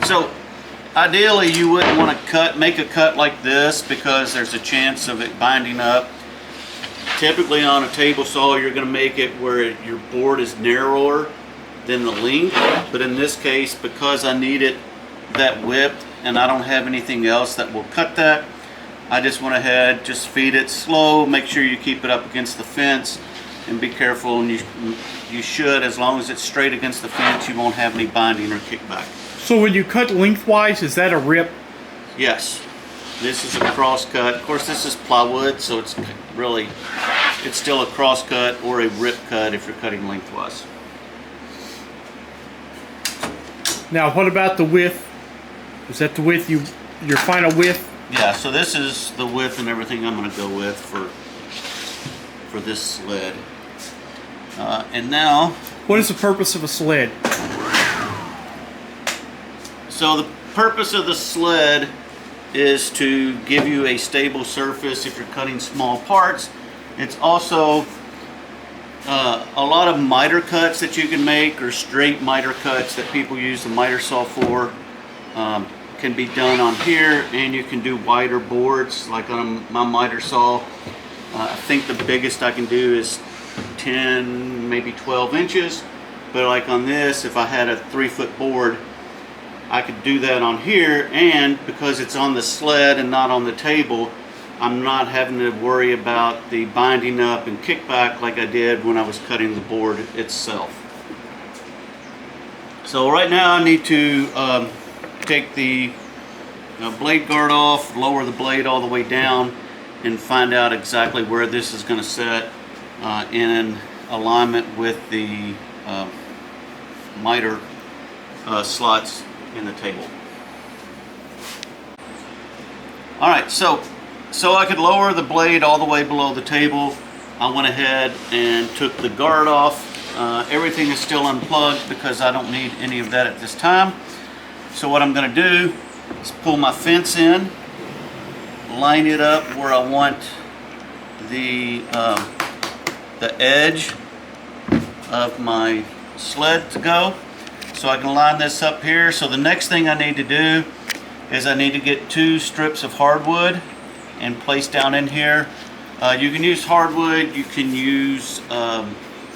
So ideally you wouldn't want to make a cut like this because there's a chance of it binding up. Typically on a table saw you're going to make it where your board is narrower than the length, but in this case, because I need it that width and I don't have anything else that will cut that, I just went ahead, just feed it slow, make sure you keep it up against the fence and be careful, and you should, as long as it's straight against the fence, you won't have any binding or kickback. So when you cut lengthwise, is that a rip? Yes. This is a cross cut. Of course, this is plywood, so it's still a cross cut or a rip cut if you're cutting lengthwise. Now, what about the width? Is that the width your final width? Yeah, so this is the width and everything I'm going to go with for this sled. And now, what is the purpose of a sled? So the purpose of the sled is to give you a stable surface if you're cutting small parts. It's also a lot of miter cuts that you can make, or straight miter cuts that people use the miter saw for, can be done on here, and you can do wider boards like on my miter saw. I think the biggest I can do is 10, maybe 12 inches, but like on this, if I had a 3-foot board, I could do that on here, and because it's on the sled and not on the table, I'm not having to worry about the binding up and kickback like I did when I was cutting the board itself. So right now I need to take the blade guard off, lower the blade all the way down, and find out exactly where this is going to set in alignment with the miter slots in the table. Alright, so I could lower the blade all the way below the table. I went ahead and took the guard off. Everything is still unplugged because I don't need any of that at this time. So what I'm going to do is pull my fence in, line it up where I want the edge of my sled to go. So I can line this up here. So the next thing I need to do is I need to get 2 strips of hardwood and place down in here. You can use hardwood, you can use,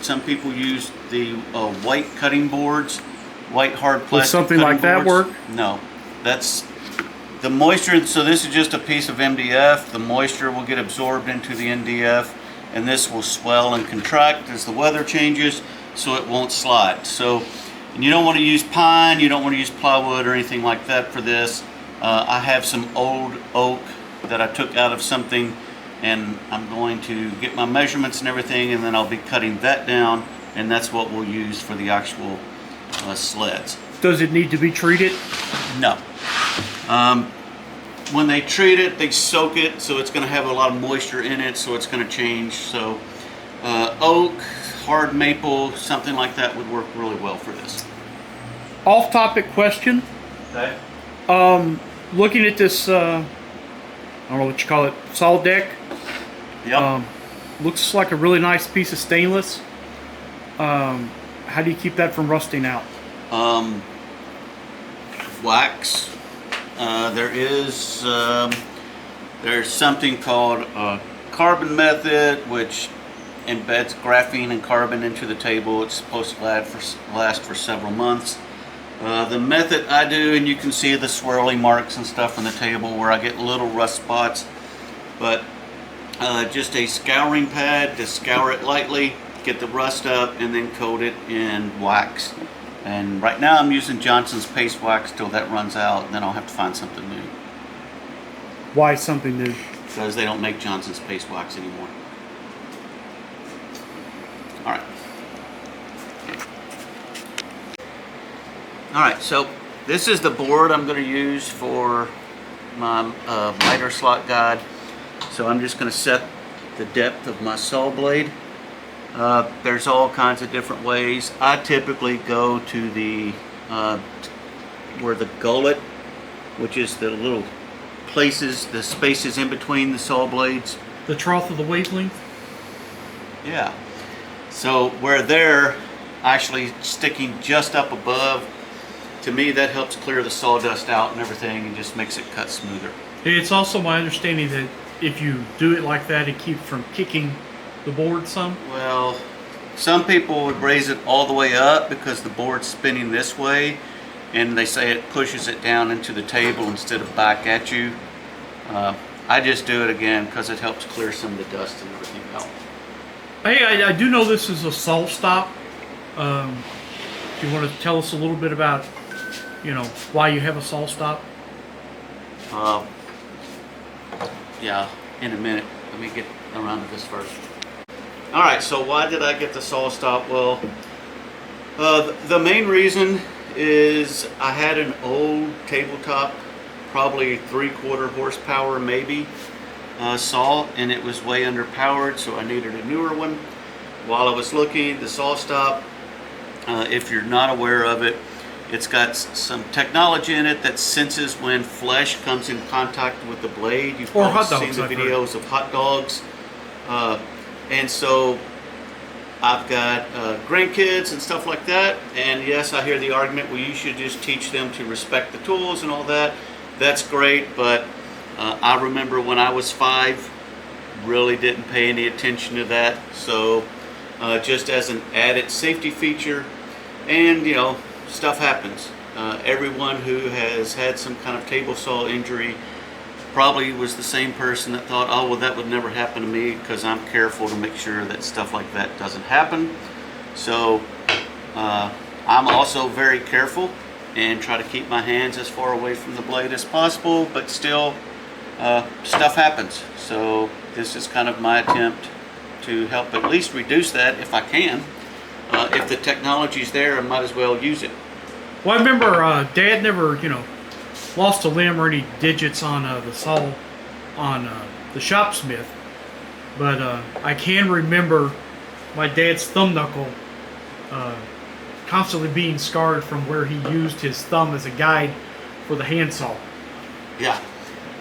some people use the white cutting boards, white hard plastic. Will something like that work? No, that's the moisture. So this is just a piece of MDF. The moisture will get absorbed into the MDF, and this will swell and contract as the weather changes, so it won't slide. So, and you don't want to use pine, you don't want to use plywood or anything like that for this. I have some old oak that I took out of something, and I'm going to get my measurements and everything, and then I'll be cutting that down, and that's what we'll use for the actual sleds. Does it need to be treated? No. When they treat it, they soak it, so it's going to have a lot of moisture in it, so it's going to change. So oak, hard maple, something like that would work really well for this. Off-topic question. Okay. Looking at this, I don't know what you call it, saw deck. Yep. Looks like a really nice piece of stainless. How do you keep that from rusting out? Wax. There's something called a carbon method, which embeds graphene and carbon into the table. It's supposed to last for several months. The method I do, and you can see the swirly marks and stuff on the table where I get little rust spots, but just a scouring pad to scour it lightly, get the rust up, and then coat it in wax. And right now I'm using Johnson's paste wax till that runs out, and then I'll have to find something new. Why something new? Because they don't make Johnson's paste wax anymore. Alright. Alright, so this is the board I'm going to use for my miter slot guide. So I'm just going to set the depth of my saw blade. There's all kinds of different ways. I typically go to the where the gullet, which is the little places, the spaces in between the saw blades. The trough of the wavelength? Yeah. So where they're actually sticking just up above to me, that helps clear the sawdust out and everything and just makes it cut smoother. It's also my understanding that if you do it like that, it keeps from kicking the board some. Well, some people would raise it all the way up because the board's spinning this way, and they say it pushes it down into the table instead of back at you. I just do it again because it helps clear some of the dust and everything out. Hey, I do know this is a saw stop. Do you want to tell us a little bit about, why you have a saw stop? Yeah, in a minute. Let me get around to this first. All right, so why did I get the saw stop? Well, the main reason is I had an old tabletop, probably 3/4 horsepower maybe, saw, and it was way underpowered, so I needed a newer one. While I was looking, the saw stop, if you're not aware of it, it's got some technology in it that senses when flesh comes in contact with the blade. You've Or probably hot seen dogs, the I've videos of hot dogs. And so I've got grandkids and stuff like that. And yes, I hear the argument, well, you should just teach them to respect the tools and all that. That's great, but I remember when I was 5, really didn't pay any attention to that. So just as an added safety feature, and stuff happens. Everyone who has had some kind of table saw injury probably was the same person that thought, oh, well, that would never happen to me because I'm careful to make sure that stuff like that doesn't happen. So I'm also very careful and try to keep my hands as far away from the blade as possible, but still stuff happens. So this is kind of my attempt to help at least reduce that if I can. If the technology's there, I might as well use it. Well, I remember Dad never, lost a limb or any digits on the saw on the shopsmith, but I can remember my dad's thumb knuckle constantly being scarred from where he used his thumb as a guide for the handsaw. Yeah,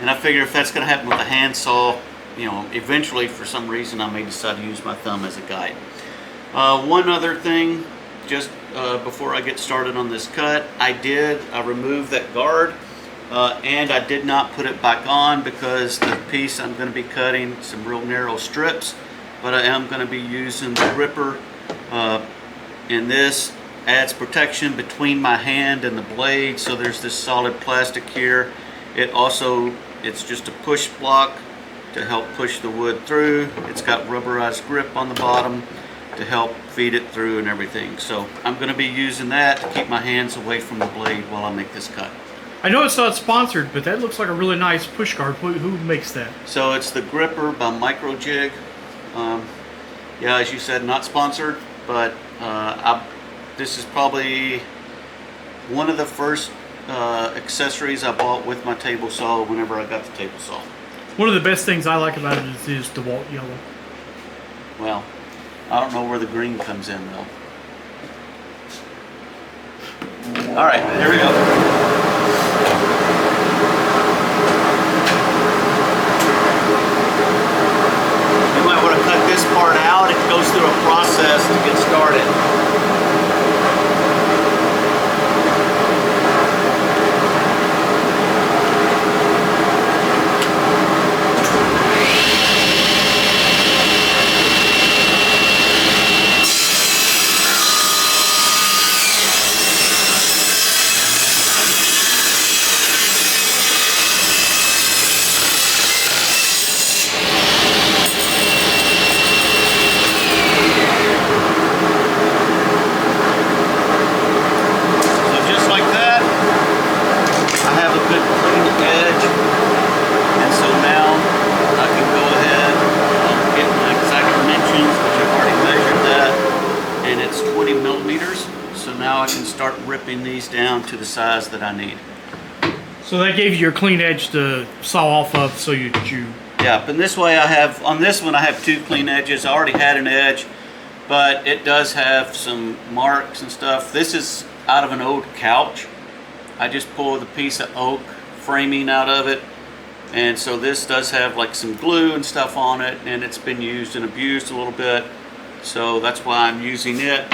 and I figure if that's going to happen with a handsaw, eventually for some reason I may decide to use my thumb as a guide. One other thing, just before I get started on this cut, I removed that guard, and I did not put it back on because the piece I'm going to be cutting some real narrow strips, but I am going to be using the gripper, and this adds protection between my hand and the blade, so there's this solid plastic here. It's just a push block to help push the wood through. It's got rubberized grip on the bottom to help feed it through and everything. So I'm going to be using that to keep my hands away from the blade while I make this cut. I know it's not sponsored, but that looks like a really nice push guard. Who makes that? So it's the Gripper by Microjig. Yeah, as you said, not sponsored, but this is probably one of the first accessories I bought with my table saw whenever I got the table saw. One of the best things I like about it is the DeWalt yellow. Well, I don't know where the green comes in though. All right, here we go. You might want to cut this part out. It goes through a process to get started. Ripping these down to the size that I need. So that gave you your clean edge to saw off of, so you. Yeah, but this way on this one I have 2 clean edges. I already had an edge, but it does have some marks and stuff. This is out of an old couch. I just pulled a piece of oak framing out of it, and so this does have like some glue and stuff on it, and it's been used and abused a little bit, so that's why I'm using it.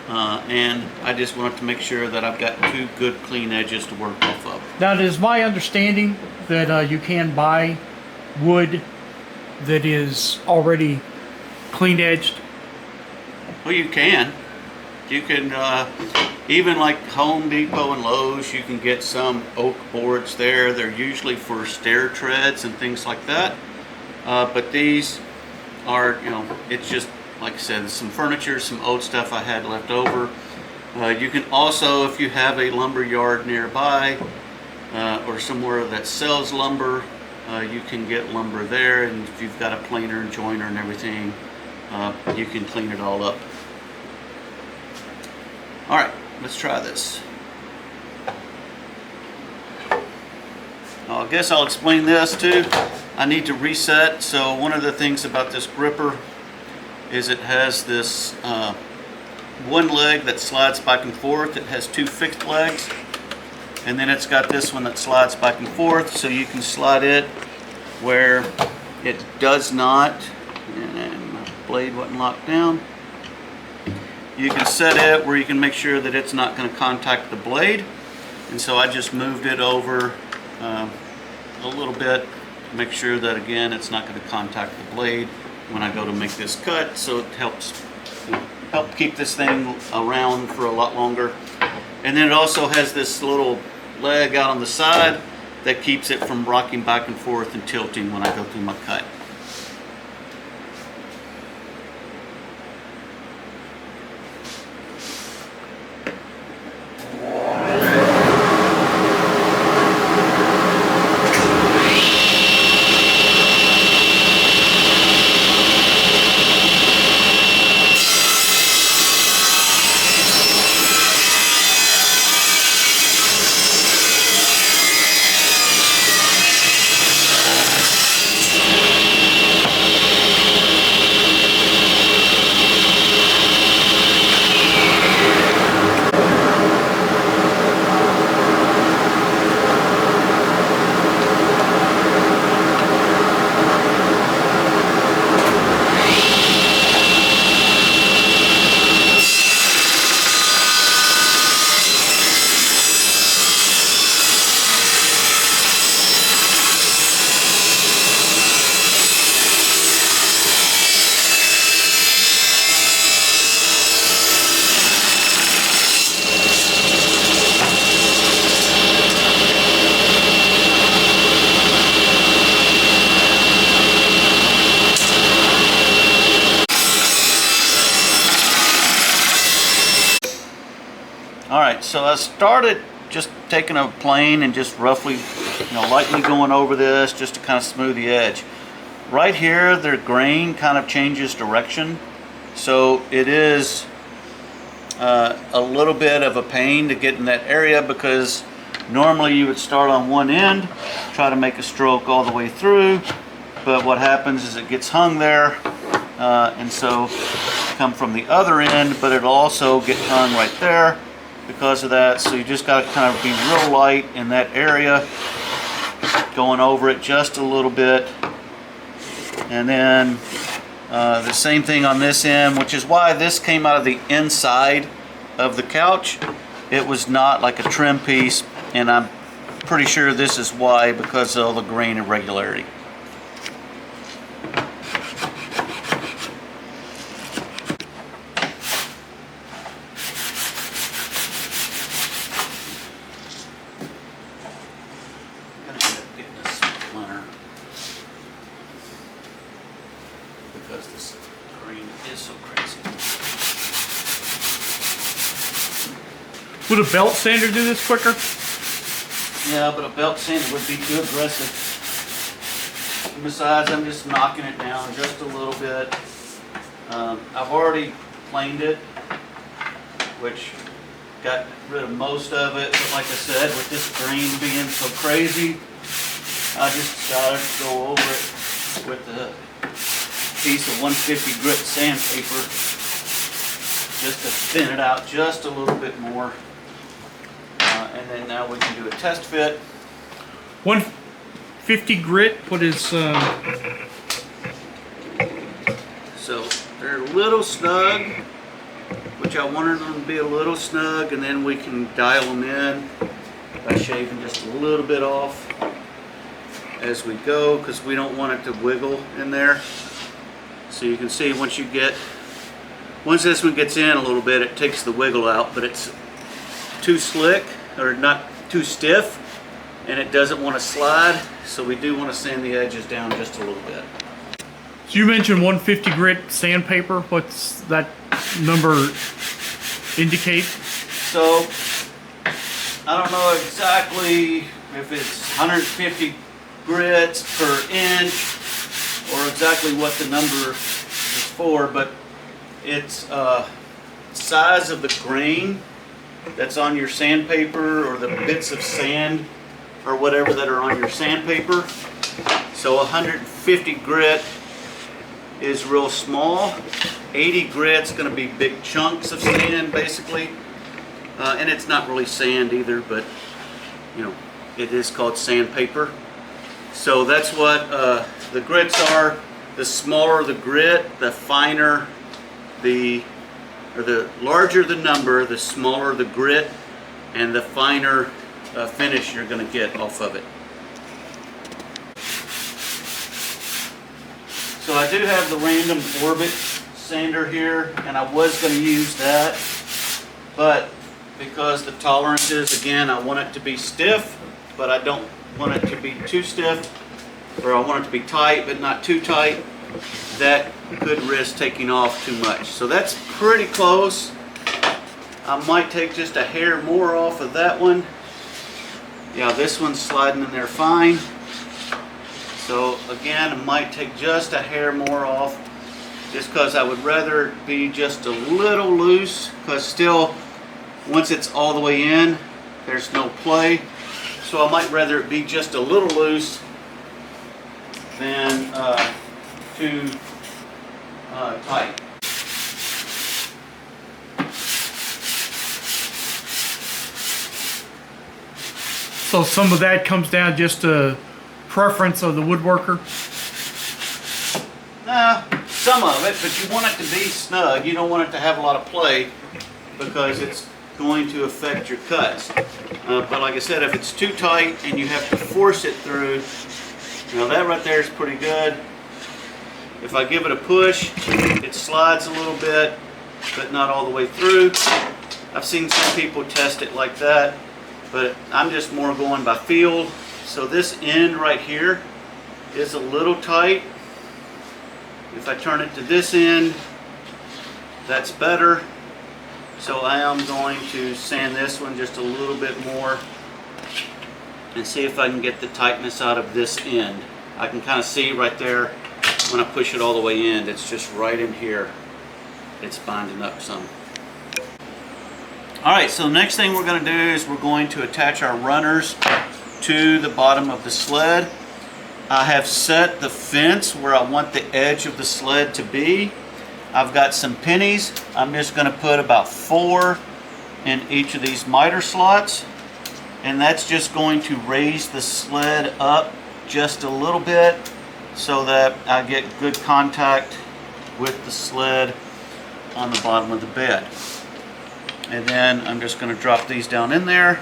and I just wanted to make sure that I've got two good clean edges to work off of. Now, it is my understanding that you can buy wood that is already clean edged. Well, you can. You can, even like Home Depot and Lowe's, you can get some oak boards there. They're usually for stair treads and things like that. But these are, you know, it's just, like I said, some furniture, some old stuff I had left over. You can also, if you have a lumber yard nearby or somewhere that sells lumber, you can get lumber there, and if you've got a planer and joiner and everything, you can clean it all up. All right, let's try this. I guess I'll explain this too. I need to reset. So one of the things about this gripper is it has this one leg that slides back and forth. It has two fixed legs, and then it's got this one that slides back and forth, so you can slide it where it does not, and my blade wasn't locked down. You can set it where you can make sure that it's not going to contact the blade, and so I just moved it over a little bit to make sure that, again, it's not going to contact the blade when I go to make this cut, so it helps help keep this thing around for a lot longer. And then it also has this little leg out on the side that keeps it from rocking back and forth and tilting when I go through my cut. Alright, so I started just taking a plane and just roughly, lightly going over this just to kind of smooth the edge. Right here, the grain kind of changes direction, so it is a little bit of a pain to get in that area, because normally you would start on one end, try to make a stroke all the way through, but what happens is it gets hung there, and so come from the other end, but it'll also get hung right there because of that. So you just got to kind of be real light in that area, going over it just a little bit. And then the same thing on this end, which is why this came out of the inside of the couch. It was not like a trim piece, and I'm pretty sure this is why, because of all the grain irregularity. Because this grain is so crazy. Would a belt sander do this quicker? Yeah, but a belt sander would be too aggressive. And besides, I'm just knocking it down just a little bit. I've already planed it, which got rid of most of it. But like I said, with this grain being so crazy, I just decided to go over it with the piece of 150 grit sandpaper just to thin it out just a little bit more. And then now we can do a test fit. 150 grit, what is... So they're a little snug, which told you I wanted them to be a little snug, and then we can dial them in by shaving just a little bit off as we go, because we don't want it to wiggle in there. So you can see once this one gets in a little bit, it takes the wiggle out, but it's too slick or not too stiff, and it doesn't want to slide, so we do want to sand the edges down just a little bit. So you mentioned 150 grit sandpaper. What's that number indicate? So I don't know exactly if it's 150 grits per inch or exactly what the number is for, but it's size of the grain that's on your sandpaper, or the bits of sand or whatever that are on your sandpaper. So 150 grit is real small. 80 grit's going to be big chunks of sand, basically, and it's not really sand either, but you know, it is called sandpaper. So that's what the grits are. The smaller the grit, the finer the larger the number, the smaller the grit, and the finer finish you're going to get off of it. So I do have the random orbit sander here, and I was going to use that, but because the tolerances, again, I want it to be stiff, but I don't want it to be too stiff, or I want it to be tight but not too tight. That could risk taking off too much. So that's pretty close. I might take just a hair more off of that one. Yeah, this one's sliding in there fine. So again, I might take just a hair more off, just because I would rather it be just a little loose, because still, once it's all the way in, there's no play. So I might rather it be just a little loose than too tight. So some of that comes down just to preference of the woodworker? Nah, some of it, but you want it to be snug. You don't want it to have a lot of play, because it's going to affect your cuts. But like I said, if it's too tight and you have to force it through, you know, that right there is pretty good. If I give it a push, it slides a little bit, but not all the way through. I've seen some people test it like that, but I'm just more going by feel. So this end right here is a little tight. If I turn it to this end, that's better. So I am going to sand this one just a little bit more and see if I can get the tightness out of this end. I can kind of see right there when I push it all the way in, it's just right in here. It's binding up some. Alright, so the next thing we're going to do is we're going to attach our runners to the bottom of the sled. I have set the fence where I want the edge of the sled to be. I've got some pennies. I'm just going to put about 4 in each of these miter slots, and that's just going to raise the sled up just a little bit so that I get good contact with the sled on the bottom of the bed. And then I'm just going to drop these down in there,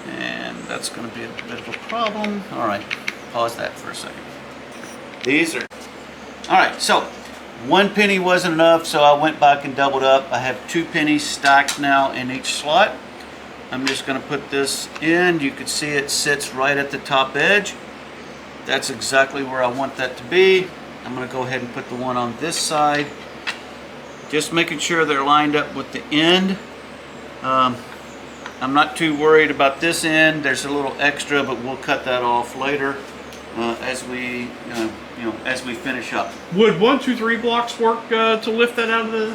and that's going to be a bit of a problem. Alright, pause that for a second. These are... Alright, so 1 penny wasn't enough, so I went back and doubled up. I have 2 pennies stacked now in each slot. I'm just going to put this in. You can see it sits right at the top edge. That's exactly where I want that to be. I'm going to go ahead and put the one on this side. Just making sure they're lined up with the end. I'm not too worried about this end. There's a little extra, but we'll cut that off later as we, as we finish up. Would 1, 2, 3 blocks work to lift that out of the?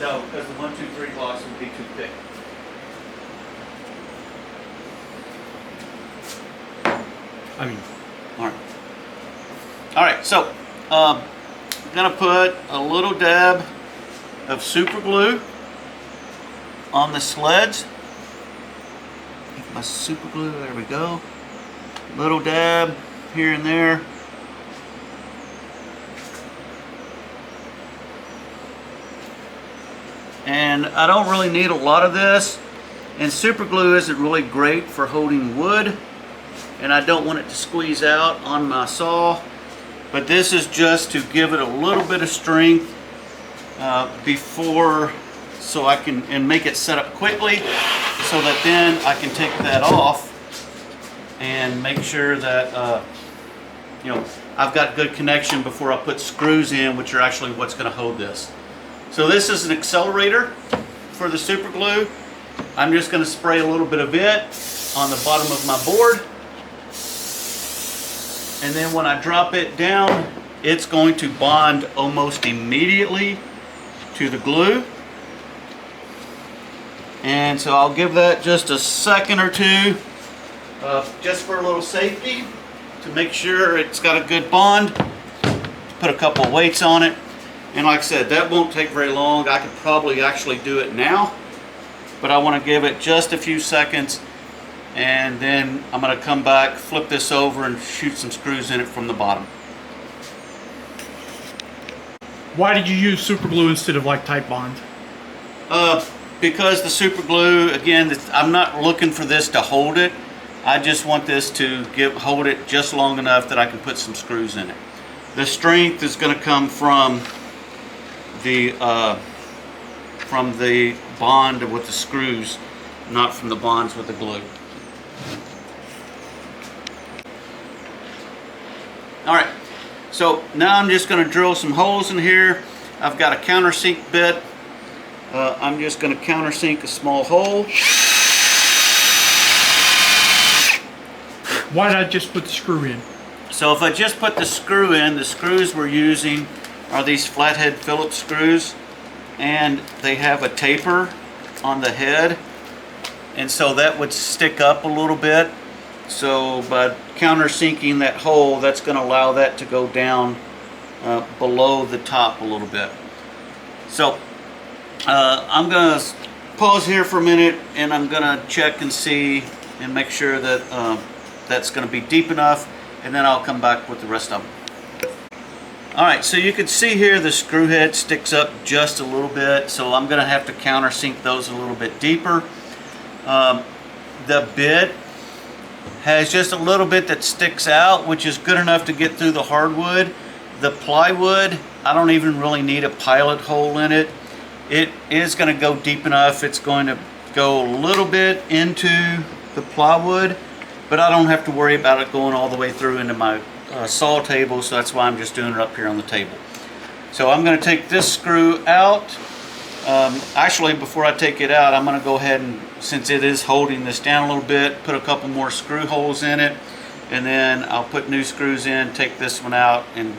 No, because the 1, 2, 3 blocks would be too thick. I mean, all right. So I'm gonna put a little dab of super glue on the sleds. My super glue, there we go. Little dab here and there. and I don't really need a lot of this, and super glue isn't really great for holding wood, and I don't want it to squeeze out on my saw, but this is just to give it a little bit of strength before, so I can, and make it set up quickly so that then I can take that off and make sure that you know, I've got good connection before I put screws in, which are actually what's going to hold this. So this is an accelerator for the super glue. I'm just going to spray a little bit of it on the bottom of my board, and then when I drop it down, it's going to bond almost immediately to the glue. And so I'll give that just a second or two, just for a little safety, to make sure it's got a good bond. Put a couple of weights on it, and like I said, that won't take very long. I could probably actually do it now, but I want to give it just a few seconds, and then I'm going to come back, flip this over, and shoot some screws in it from the bottom. Why did you use super glue instead of like Type Bond? Because the super glue, again, I'm not looking for this to hold it. I just want this to hold it just long enough that I can put some screws in it. The strength is going to come from the bond with the screws, not from the bonds with the glue. All right, so now I'm just going to drill some holes in here. I've got a countersink bit. I'm just going to countersink a small hole. Why not just put the screw in? So if I just put the screw in, the screws we're using are these flathead Phillips screws, and they have a taper on the head, and so that would stick up a little bit. So by countersinking that hole, that's going to allow that to go down below the top a little bit. So I'm going to pause here for a minute, and I'm going to check and see and make sure that that's going to be deep enough, and then I'll come back with the rest of them. Alright, so you can see here the screw head sticks up just a little bit, so I'm going to have to countersink those a little bit deeper. The bit has just a little bit that sticks out, which is good enough to get through the hardwood. The plywood, I don't even really need a pilot hole in it. It is going to go deep enough. It's going to go a little bit into the plywood, but I don't have to worry about it going all the way through into my saw table, so that's why I'm just doing it up here on the table. So I'm going to take this screw out. Actually, before I take it out, I'm going to go ahead and, since it is holding this down a little bit, put a couple more screw holes in it, and then I'll put new screws in, take this one out, and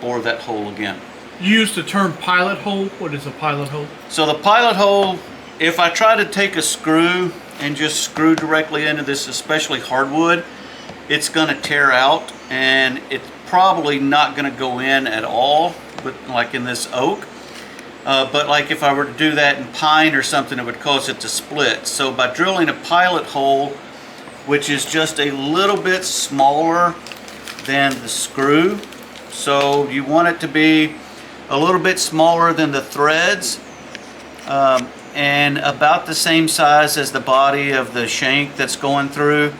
bore that hole again. You use the term pilot hole. What is a pilot hole? So the pilot hole, if I try to take a screw and just screw directly into this, especially hardwood, it's going to tear out, and it's probably not going to go in at all, but like in this oak. But like if I were to do that in pine or something, it would cause it to split. So by drilling a pilot hole, which is just a little bit smaller than the screw, so you want it to be a little bit smaller than the threads, and about the same size as the body of the shank that's going through,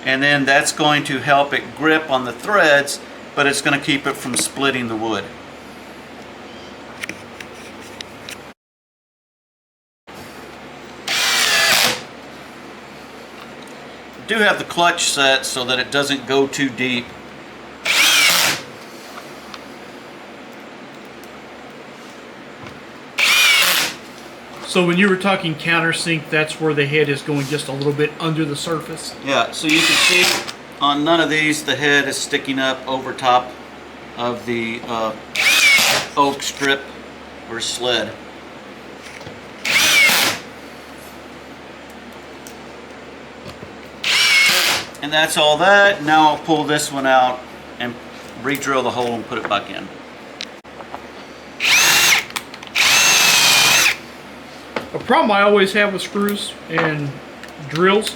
and then that's going to help it grip on the threads, but it's going to keep it from splitting the wood. I do have the clutch set so that it doesn't go too deep. So when you were talking countersink, that's where the head is going just a little bit under the surface? Yeah, so you can see on none of these the head is sticking up over top of the oak strip or sled. And that's all that. Now I'll pull this one out and re-drill the hole and put it back in. A problem I always have with screws and drills,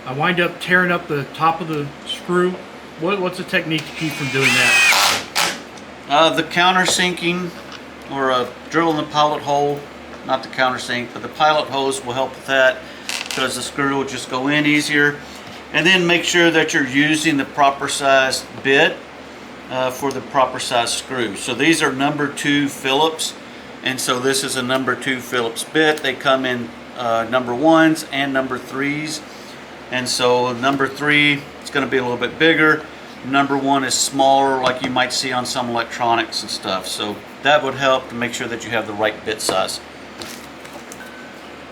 I wind up tearing up the top of the screw. What's the technique to keep from doing that? The countersinking or a drill in the pilot hole, not the countersink, but the pilot hose will help with that because the screw will just go in easier. And then make sure that you're using the proper size bit for the proper size screw. So these are number 2 Phillips, and so this is a number 2 Phillips bit. They come in number 1s and number 3s, and so number 3 is going to be a little bit bigger. Number 1 is smaller, like you might see on some electronics and stuff. So that would help to make sure that you have the right bit size.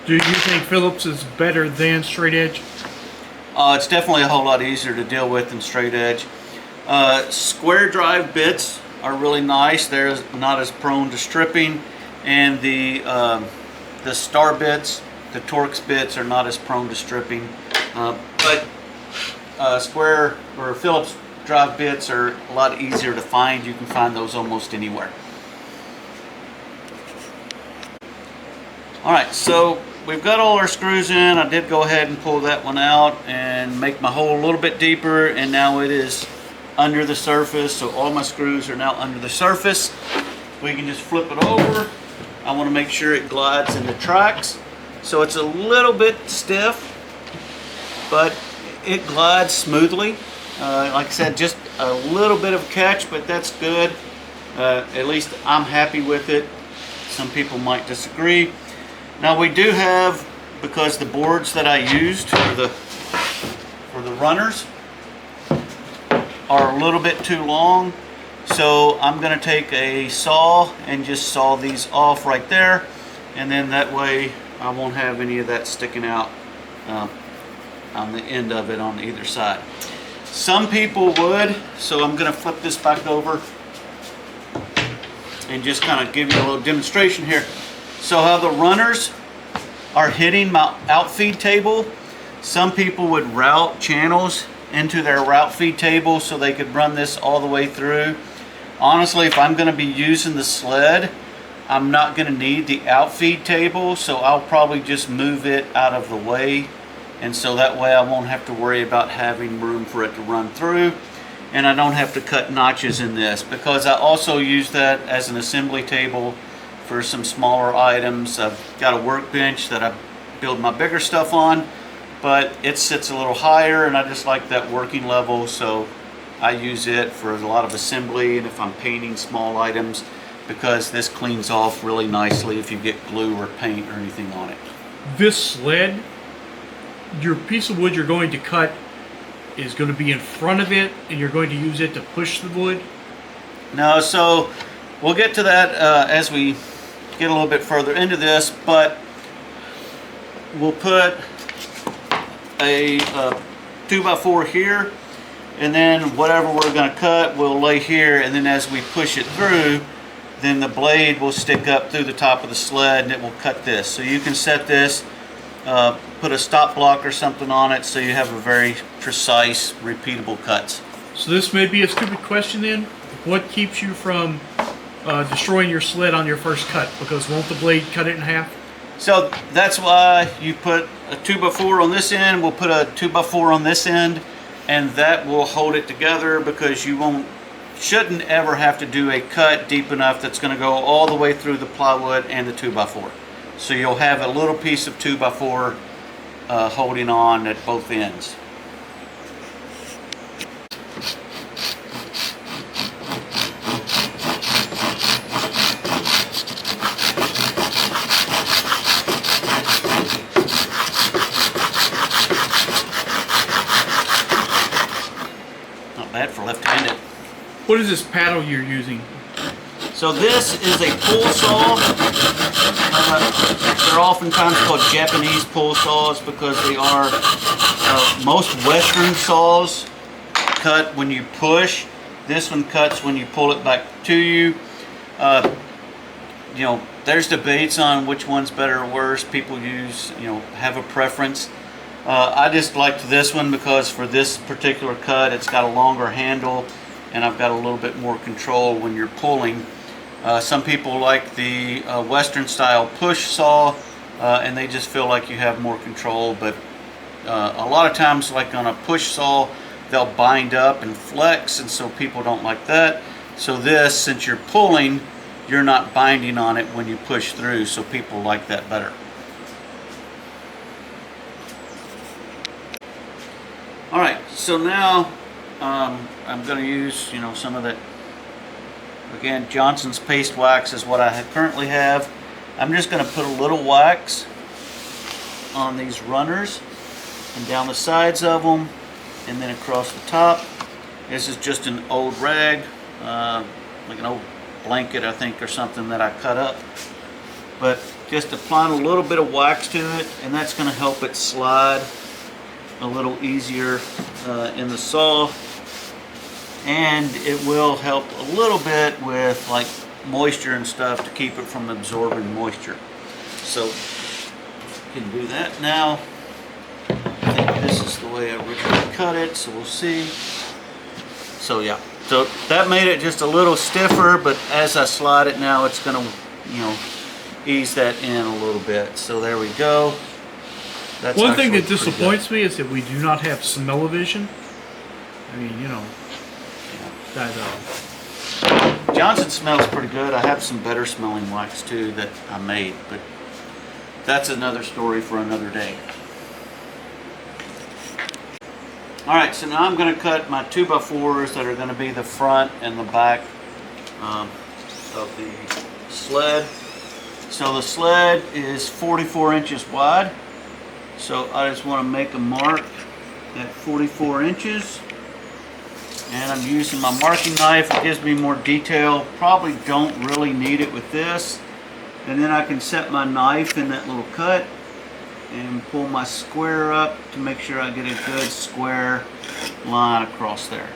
Do you think Phillips is better than straight edge? It's definitely a whole lot easier to deal with than straight edge. Square drive bits are really nice. They're not as prone to stripping, and the star bits, the Torx bits, are not as prone to stripping. But square or Phillips drive bits are a lot easier to find. You can find those almost anywhere. All right, so we've got all our screws in. I did go ahead and pull that one out and make my hole a little bit deeper, and now it is under the surface. So all my screws are now under the surface. We can just flip it over. I want to make sure it glides in the tracks. So it's a little bit stiff, but it glides smoothly. Like I said, just a little bit of catch, but that's good. At least I'm happy with it. Some people might disagree. Now we do have, because the boards that I used for the runners are a little bit too long, so I'm going to take a saw and just saw these off right there, and then that way I won't have any of that sticking out on the end of it on either side. Some people would, so I'm going to flip this back over and just kind of give you a little demonstration here. So how the runners are hitting my outfeed table, some people would route channels into their route feed table so they could run this all the way through. Honestly, if I'm going to be using the sled, I'm not going to need the outfeed table, so I'll probably just move it out of the way, and so that way I won't have to worry about having room for it to run through, and I don't have to cut notches in this, because I also use that as an assembly table for some smaller items. I've got a workbench that I build my bigger stuff on, but it sits a little higher, and I just like that working level, so I use it for a lot of assembly and if I'm painting small items, because this cleans off really nicely if you get glue or paint or anything on it. This sled, your piece of wood you're going to cut is going to be in front of it, and you're going to use it to push the wood? No, so we'll get to that as we get a little bit further into this, but we'll put a 2x4 here, and then whatever we're going to cut we'll lay here, and then as we push it through, then the blade will stick up through the top of the sled and it will cut this. So you can set this, put a stop block or something on it so you have a very precise, repeatable cuts. So this may be a stupid question then. What keeps you from destroying your sled on your first cut? Because won't the blade cut it in half? So that's why you put a 2x4 on this end, we'll put a 2x4 on this end, and that will hold it together, because you shouldn't ever have to do a cut deep enough that's going to go all the way through the plywood and the 2x4. So you'll have a little piece of 2x4 holding on at both ends. Not bad for left-handed. What is this paddle you're using? So this is a pull saw. They're oftentimes called Japanese pull saws because they are, most Western saws cut when you push. This one cuts when you pull it back to you. You know, there's debates on which one's better or worse. People have a preference. I just liked this one because for this particular cut, it's got a longer handle, and I've got a little bit more control when you're pulling. Some people like the Western style push saw, and they just feel like you have more control, but a lot of times, like on a push saw, they'll bind up and flex, and so people don't like that. So this, since you're pulling, you're not binding on it when you push through, so people like that better. All right, so now I'm going to use, some of that. Again, Johnson's paste wax is what I currently have. I'm just going to put a little wax on these runners and down the sides of them, and then across the top. This is just an old rag, like an old blanket, I think, or something that I cut up. But just applying a little bit of wax to it, and that's going to help it slide a little easier in the saw. And it will help a little bit with like moisture and stuff to keep it from absorbing moisture. So you can do that now. I think this is the way I originally cut it, so we'll see. So yeah, so that made it just a little stiffer, but as I slide it now, it's gonna, ease that in a little bit. So there we go. That's one thing that disappoints me is that we do not have smell-o-vision. I mean, that Johnson smells pretty good. I have some better smelling wax too that I made, but that's another story for another day. All right, so now I'm going to cut my 2x4s that are going to be the front and the back of the sled. So the sled is 44 inches wide. So I just want to make a mark at 44 inches. And I'm using my marking knife. It gives me more detail. Probably don't really need it with this. And then I can set my knife in that little cut and pull my square up to make sure I get a good square line across there.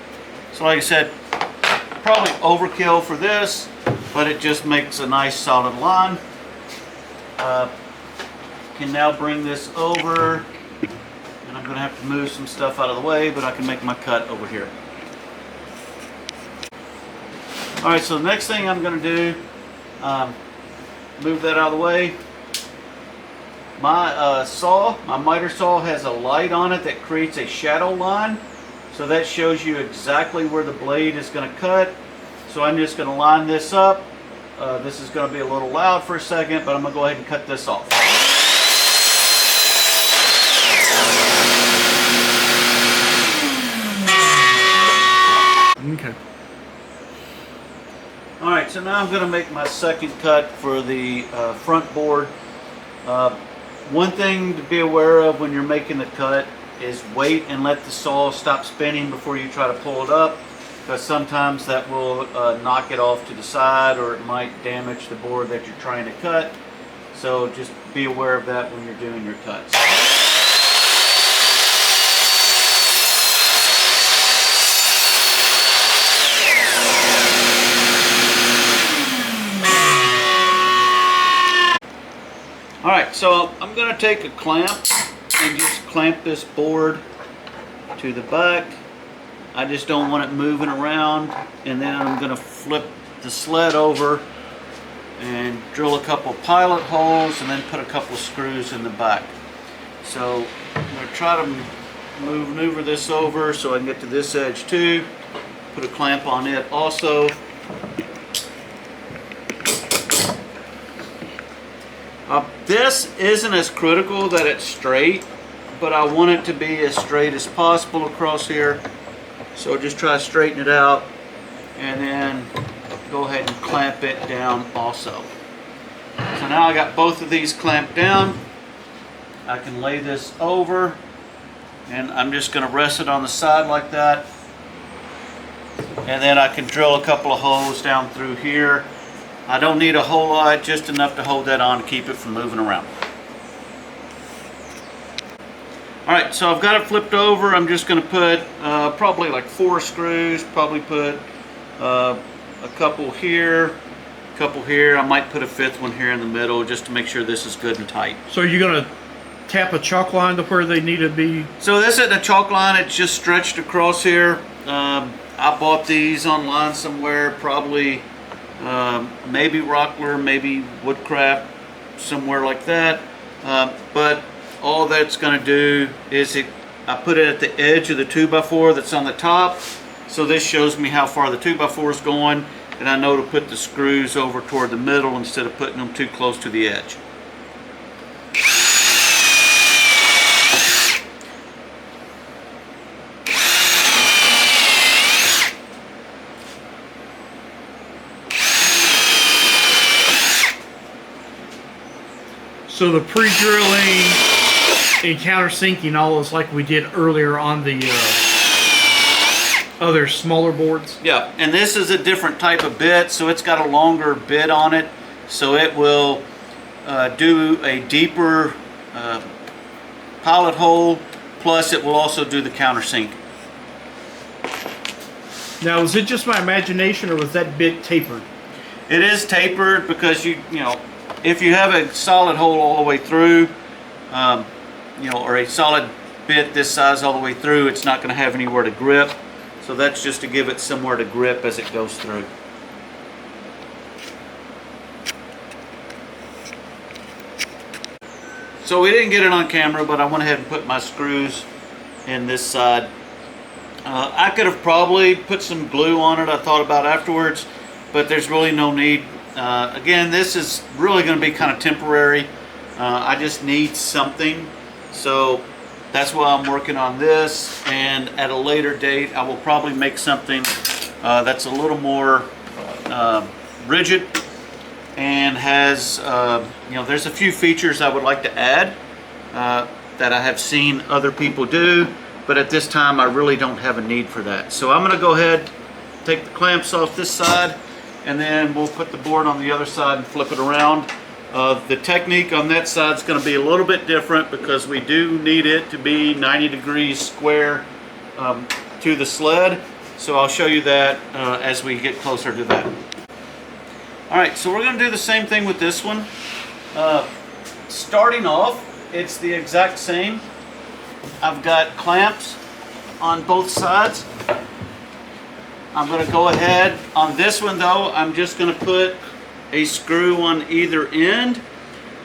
So like I said, probably overkill for this, but it just makes a nice solid line. Can now bring this over, and I'm going to have to move some stuff out of the way, but I can make my cut over here. Alright, so the next thing I'm going to do, move that out of the way. My saw, my miter saw, has a light on it that creates a shadow line. So that shows you exactly where the blade is going to cut. So I'm just going to line this up. This is going to be a little loud for a second, but I'm going to go ahead and cut this off. okay. Alright, so now I'm going to make my second cut for the front board. One thing to be aware of when you're making the cut is wait and let the saw stop spinning before you try to pull it up, because sometimes that will knock it off to the side, or it might damage the board that you're trying to cut. So just be aware of that when you're doing your cuts. Alright, so I'm going to take a clamp and just clamp this board to the back. I just don't want it moving around, and then I'm going to flip the sled over and drill a couple pilot holes and then put a couple of screws in the back. So I'm going to try to maneuver this over so I can get to this edge too. Put a clamp on it also. This isn't as critical that it's straight, but I want it to be as straight as possible across here. So just try to straighten it out and then go ahead and clamp it down also. So now I got both of these clamped down. I can lay this over, and I'm just going to rest it on the side like that. And then I can drill a couple of holes down through here. I don't need a whole lot, just enough to hold that on to keep it from moving around. Alright, so I've got it flipped over. I'm just going to put probably like 4 screws, probably put a couple here, a couple here. I might put a 5th one here in the middle just to make sure this is good and tight. So you're going to tap a chalk line to where they need to be? So this isn't a chalk line, it's just stretched across here. I bought these online somewhere, probably maybe Rockler, maybe Woodcraft, somewhere like that. But all that's going to do is I put it at the edge of the 2x4 that's on the top. So this shows me how far the 2x4 is going. and I know to put the screws over toward the middle instead of putting them too close to the edge. So the pre-drilling and countersinking all is like we did earlier on the other smaller boards? Yeah, and this is a different type of bit, so it's got a longer bit on it, so it will do a deeper pilot hole, plus it will also do the countersink. Now, was it just my imagination, or was that bit tapered? It is tapered because you know, if you have a solid hole all the way through, you know, or a solid bit this size all the way through, it's not going to have anywhere to grip. So that's just to give it somewhere to grip as it goes through. So we didn't get it on camera, but I went ahead and put my screws in this side. I could have probably put some glue on it, I thought about afterwards, but there's really no need. Again, this is really going to be kind of temporary. I just need something, so that's why I'm working on this, and at a later date I will probably make something that's a little more rigid and has, you know, there's a few features I would like to add that I have seen other people do, but at this time I really don't have a need for that. So I'm going to go ahead, take the clamps off this side, and then we'll put the board on the other side and flip it around. The technique on that side is going to be a little bit different because we do need it to be 90 degrees square to the sled. So I'll show you that as we get closer to that. Alright, so we're going to do the same thing with this one. Starting off, it's the exact same. I've got clamps on both sides. I'm going to go ahead on this one though, I'm just going to put a screw on either end,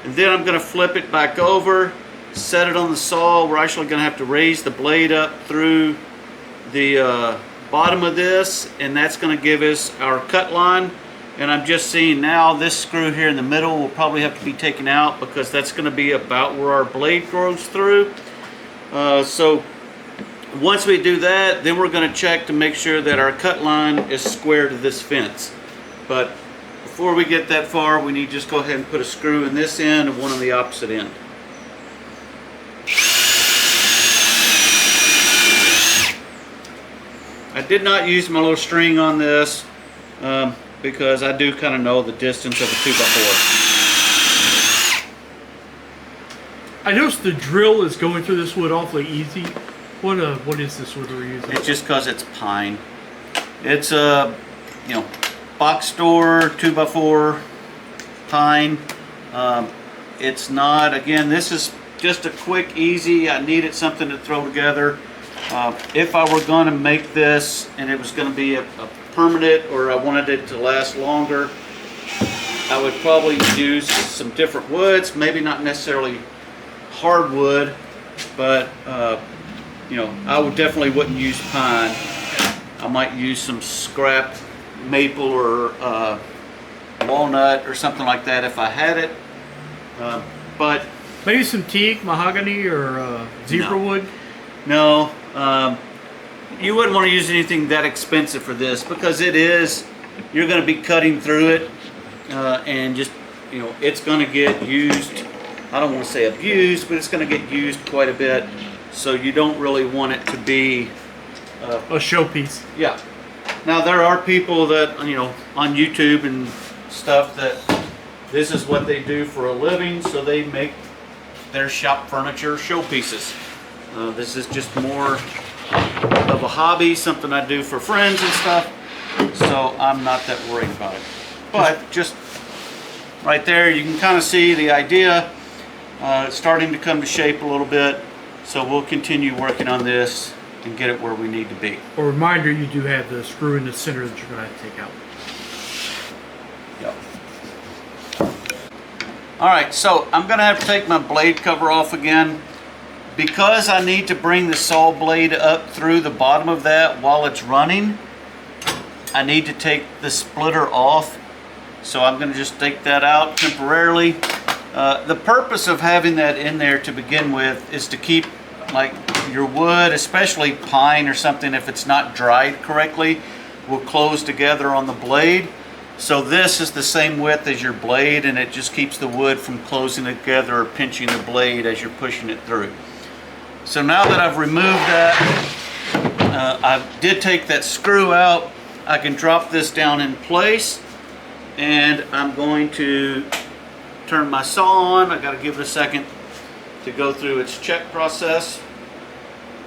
and then I'm going to flip it back over, set it on the saw. We're actually going to have to raise the blade up through the bottom of this, and that's going to give us our cut line. And I'm just seeing now this screw here in the middle will probably have to be taken out because that's going to be about where our blade goes through. So once we do that, then we're going to check to make sure that our cut line is square to this fence. But before we get that far, we need to just go ahead and put a screw in this end and one on the opposite end. I did not use my little string on this because I do kind of know the distance of a 2x4. I noticed the drill is going through this wood awfully easy. What is this wood we're using? It's just because it's pine. It's a, you know, box store 2x4 pine. It's not, again, this is just a quick, easy, I needed something to throw together. If I were going to make this and it was going to be a permanent, or I wanted it to last longer, I would probably use some different woods, maybe not necessarily hardwood, but you know, I would definitely wouldn't use pine. I might use some scrap maple or walnut or something like that if I had it, but maybe some teak, mahogany, or zebra wood. No, you wouldn't want to use anything that expensive for this because it is, you're going to be cutting through it and just, you know, it's going to get used. I don't want to say abused, but it's going to get used quite a bit. So you don't really want it to be a showpiece. Yeah. Now there are people that, you know, on YouTube and stuff that this is what they do for a living, so they make their shop furniture showpieces. This is just more of a hobby, something I do for friends and stuff, so I'm not that worried about it. But just right there, you can kind of see the idea starting to come to shape a little bit, so we'll continue working on this and get it where we need to be. A reminder, you do have the screw in the center that you're going to have to take out. Yep. Alright, so I'm going to have to take my blade cover off again. Because I need to bring the saw blade up through the bottom of that while it's running, I need to take the splitter off, so I'm going to just take that out temporarily. The purpose of having that in there to begin with is to keep like your wood, especially pine or something, if it's not dried correctly, will close together on the blade. So this is the same width as your blade, and it just keeps the wood from closing together or pinching the blade as you're pushing it through. So now that I've removed that, I did take that screw out. I can drop this down in place, and I'm going to turn my saw on. I got to give it a second to go through its check process.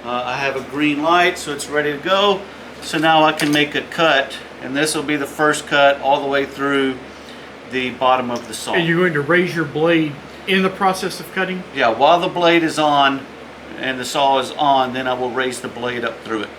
I have a green light, so it's ready to go. So now I can make a cut, and this will be the first cut all the way through the bottom of the saw. And you're going to raise your blade in the process of cutting? Yeah, while the blade is on and the saw is on, then I will raise the blade up through it.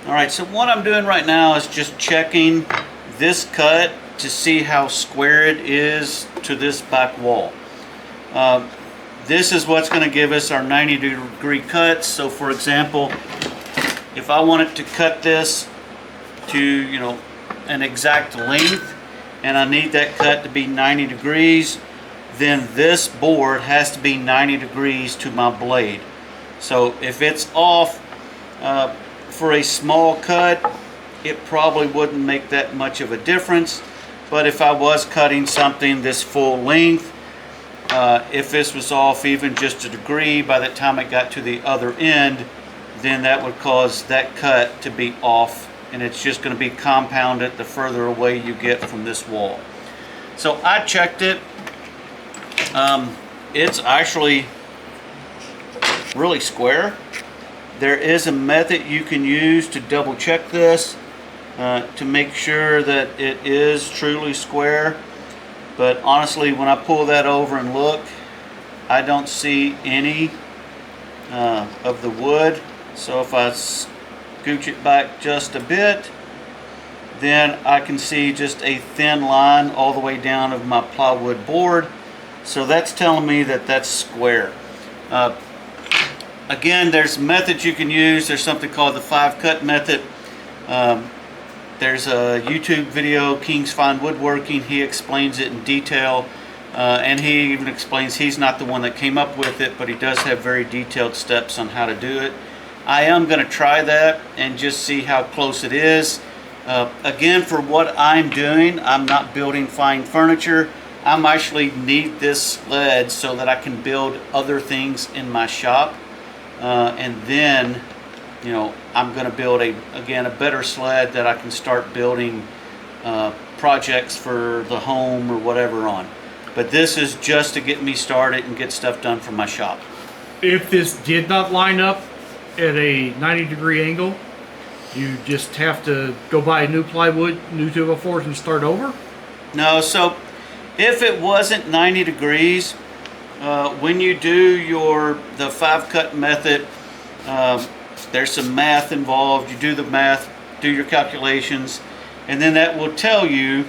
Alright, so what I'm doing right now is just checking this cut to see how square it is to this back wall. This is what's going to give us our 90-degree cuts. So for example, if I wanted to cut this to, you know, an exact length, and I need that cut to be 90 degrees, then this board has to be 90 degrees to my blade. So if it's off for a small cut, it probably wouldn't make that much of a difference. But if I was cutting something this full length, if this was off even just a degree by the time it got to the other end, then that would cause that cut to be off, and it's just going to be compounded the further away you get from this wall. So I checked it. It's actually really square. There is a method you can use to double check this to make sure that it is truly square. But honestly, when I pull that over and look, I don't see any of the wood. So if I scooch it back just a bit, then I can see just a thin line all the way down of my plywood board. So that's telling me that that's square. Again, there's methods you can use. There's something called the 5-cut method. There's a YouTube video, King's Fine Woodworking. He explains it in detail, and he even explains he's not the one that came up with it, but he does have very detailed steps on how to do it. I am going to try that and just see how close it is. Again, for what I'm doing, I'm not building fine furniture. I actually need this sled so that I can build other things in my shop. And then, you know, I'm going to build a better sled that I can start building projects for the home or whatever on. But this is just to get me started and get stuff done for my shop. If this did not line up at a 90-degree angle, you just have to go buy new plywood, new 204s, and start over? No, so if it wasn't 90 degrees, when you do the 5-cut method, there's some math involved. You do the math, do your calculations, and then that will tell you,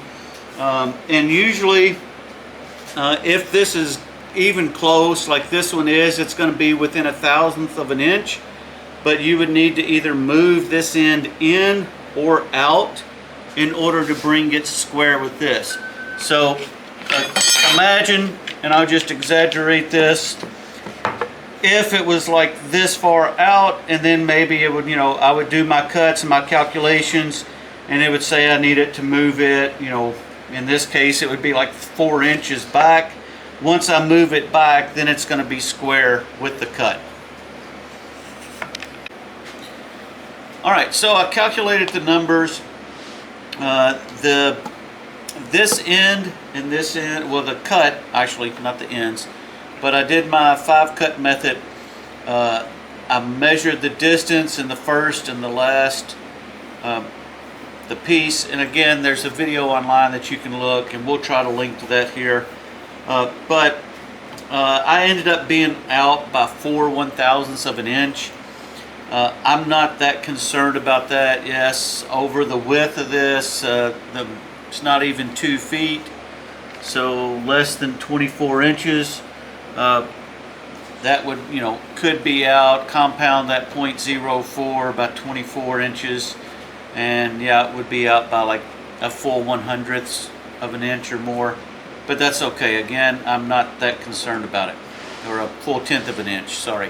and usually if this is even close like this one is, it's going to be within 1/1000th of an inch, but you would need to either move this end in or out in order to bring it square with this. So imagine, and I'll just exaggerate this, if it was like this far out, and then maybe it would, you know, I would do my cuts and my calculations, and it would say I need it to move it, you know, in this case it would be like 4 inches back. once I move it back, then it's going to be square with the cut. Alright, so I calculated the numbers. This end and this end, well, the cut, actually, not the ends, but I did my 5-cut method. I measured the distance in the first and the last the piece, and again, there's a video online that you can look, and we'll try to link to that here. But I ended up being out by 4/1000ths of an inch. I'm not that concerned about that. Yes, over the width of this, it's not even 2 feet, so less than 24 inches. That would, could be out. Compound that 0.04, about 24 inches, and yeah, it would be out by like a full 1/100th of an inch or more. But that's okay. Again, I'm not that concerned about it, or a full 1/10 of an inch. Sorry.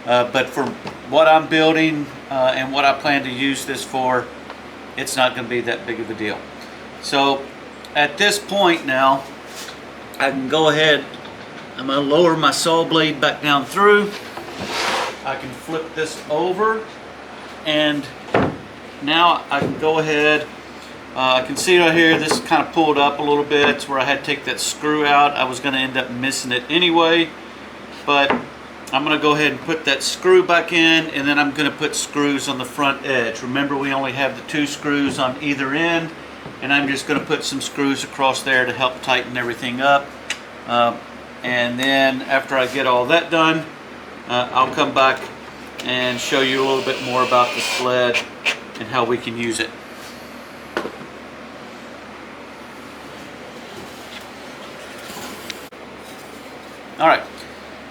But for what I'm building and what I plan to use this for, it's not going to be that big of a deal. So at this point now, I can go ahead. I'm going to lower my saw blade back down through. I can flip this over, and now I can go ahead. I can see right here, this is kind of pulled up a little bit. It's where I had to take that screw out. I was going to end up missing it anyway, but I'm going to go ahead and put that screw back in, and then I'm going to put screws on the front edge. Remember, we only have the 2 screws on either end, and I'm just going to put some screws across there to help tighten everything up. And then after I get all that done, I'll come back and show you a little bit more about the sled and how we can use it. Alright,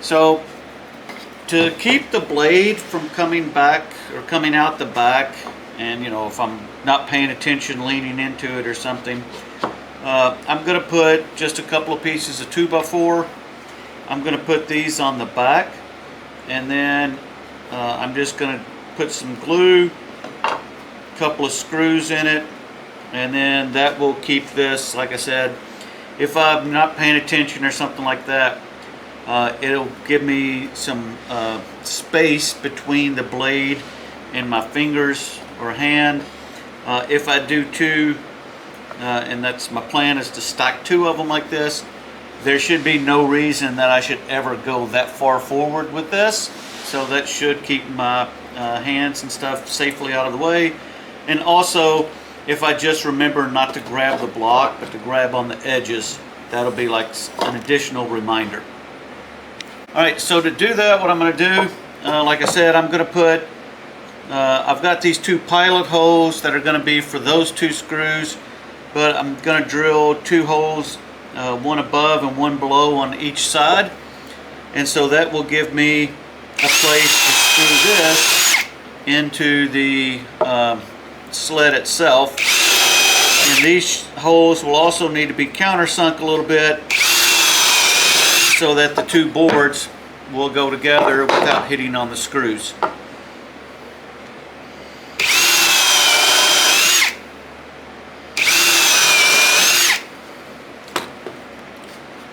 so to keep the blade from coming back or coming out the back, and if I'm not paying attention, leaning into it or something, I'm going to put just a couple of pieces of 2x4. I'm going to put these on the back, and then I'm just going to put some glue, a couple of screws in it, and then that will keep this, like I said, if I'm not paying attention or something like that, it'll give me some space between the blade and my fingers or hand. If I do 2, and that's my plan, is to stack 2 of them like this, there should be no reason that I should ever go that far forward with this. So that should keep my hands and stuff safely out of the way. And also, if I just remember not to grab the block, but to grab on the edges, that'll be like an additional reminder. Alright, so to do that, what I'm going to do, like I said, I'm going to put, I've got these 2 pilot holes that are going to be for those 2 screws, but I'm going to drill 2 holes, one above and one below on each side, and so that will give me a place to screw this into the sled itself. And these holes will also need to be countersunk a little bit so that the 2 boards will go together without hitting on the screws.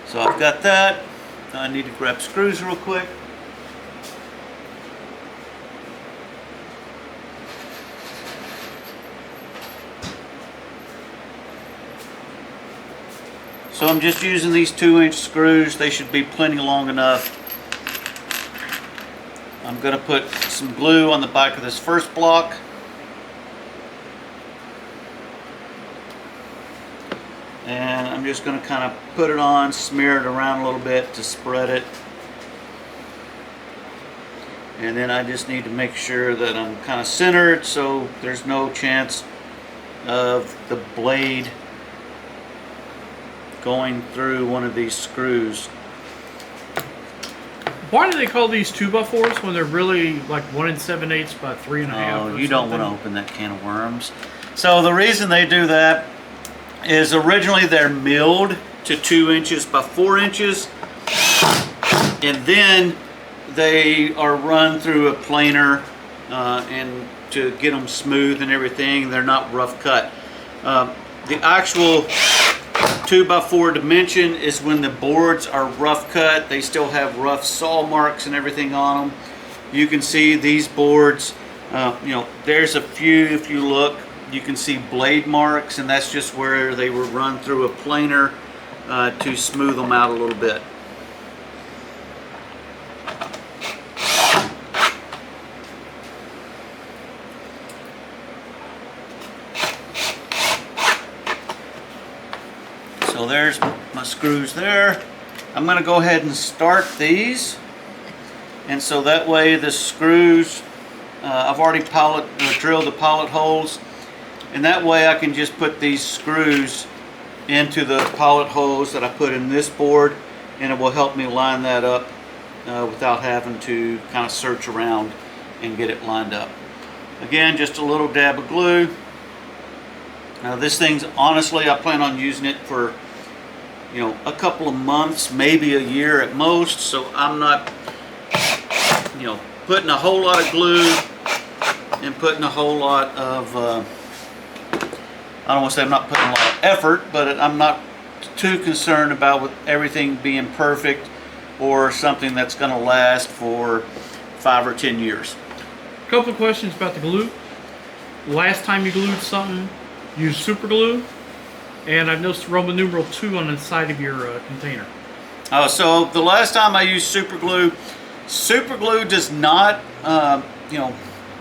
So I've got that. I need to grab screws real quick. So I'm just using these 2-inch screws. They should be plenty long enough. I'm going to put some glue on the back of this first block. And I'm just going to kind of put it on, smear it around a little bit to spread it. And then I just need to make sure that I'm kind of centered so there's no chance of the blade going through one of these screws. Why do they call these 2x4s when they're really like 1 7/8 by 3.5? Oh, you don't want to open that can of worms. So the reason they do that is originally they're milled to 2 inches by 4 inches, and then they are run through a planer and to get them smooth and everything. They're not rough cut. The actual 2x4 dimension is when the boards are rough cut. They still have rough saw marks and everything on them. You can see these boards, there's a few, if you look, you can see blade marks, and that's just where they were run through a planer to smooth them out a little bit. So there's my screws there. I'm going to go ahead and start these, and so that way the screws, I've already drilled the pilot holes, and that way I can just put these screws into the pilot holes that I put in this board, and it will help me line that up without having to kind of search around and get it lined up. Again, just a little dab of glue. Now this thing's, honestly, I plan on using it for a couple of months, maybe a year at most, so I'm not putting a whole lot of glue and putting a whole lot of I don't want to say I'm not putting a lot of effort, but I'm not too concerned about with everything being perfect or something that's going to last for 5 or 10 years. A couple of questions about the glue. Last time you glued something, use super glue, and I've noticed Roman numeral 2 on the side of your container. So the last time I used super glue does not,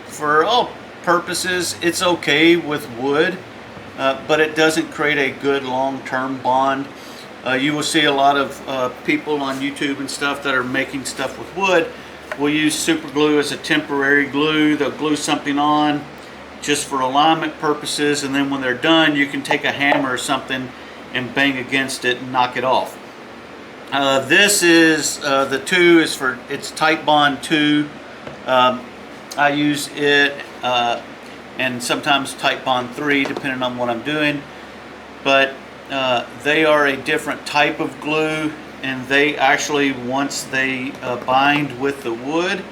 for all purposes, it's okay with wood, but it doesn't create a good long-term bond. You will see a lot of people on YouTube and stuff that are making stuff with wood will use super glue as a temporary glue. They'll glue something on just for alignment purposes, and then when they're done, you can take a hammer or something and bang against it and knock it off. This is the 2 is for, it's Tight Bond 2. I use it and sometimes Tight Bond 3 depending on what I'm doing, but they are a different type of glue, and they actually, once they bind with the wood,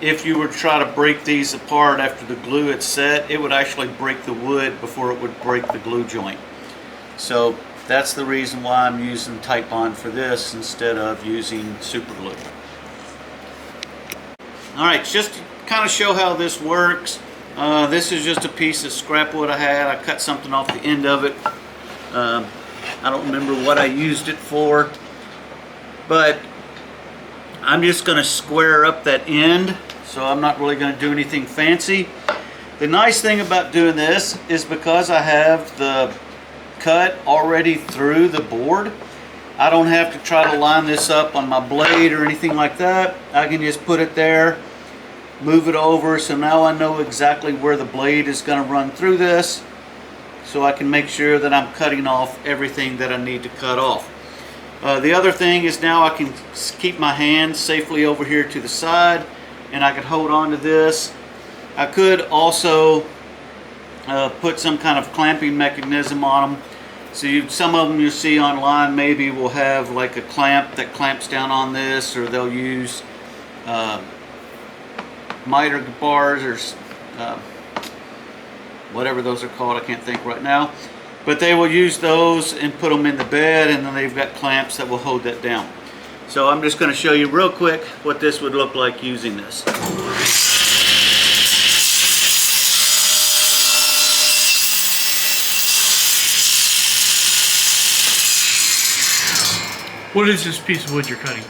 if you were to try to break these apart after the glue had set, it would actually break the wood before it would break the glue joint. So that's the reason why I'm using Tight Bond for this instead of using super glue. Alright, just to kind of show how this works, this is just a piece of scrap wood I had. I cut something off the end of it. I don't remember what I used it for, but I'm just going to square up that end, so I'm not really going to do anything fancy. The nice thing about doing this is because I have the cut already through the board, I don't have to try to line this up on my blade or anything like that. I can just put it there, move it over, so now I know exactly where the blade is going to run through this, so I can make sure that I'm cutting off everything that I need to cut off. The other thing is now I can keep my hands safely over here to the side, and I can hold on to this. I could also put some kind of clamping mechanism on them. So some of them you'll see online maybe will have like a clamp that clamps down on this, or they'll use miter bars or whatever those are called, I can't think right now. But they will use those and put them in the bed, and then they've got clamps that will hold that down. So I'm just going to show you real quick what this would look like using this. What is this piece of wood you're cutting?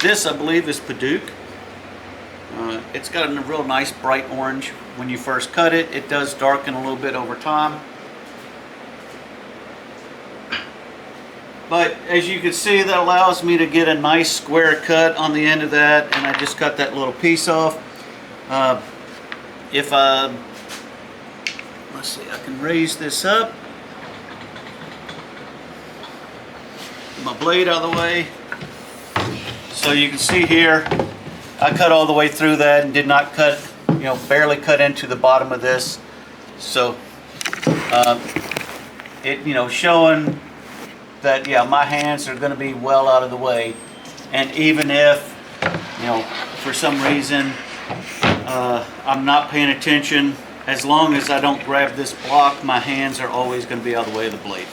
This, I believe, is Paduke. It's got a real nice bright orange when you first cut it. It does darken a little bit over time. But as you can see, that allows me to get a nice square cut on the end of that, and I just cut that little piece off. Let's see, I can raise this up. Get my blade out of the way. So you can see here, I cut all the way through that and did not cut, barely cut into the bottom of this. So, showing that, yeah, my hands are going to be well out of the way. And even if, for some reason, I'm not paying attention, as long as I don't grab this block, my hands are always going to be out of the way of the blade.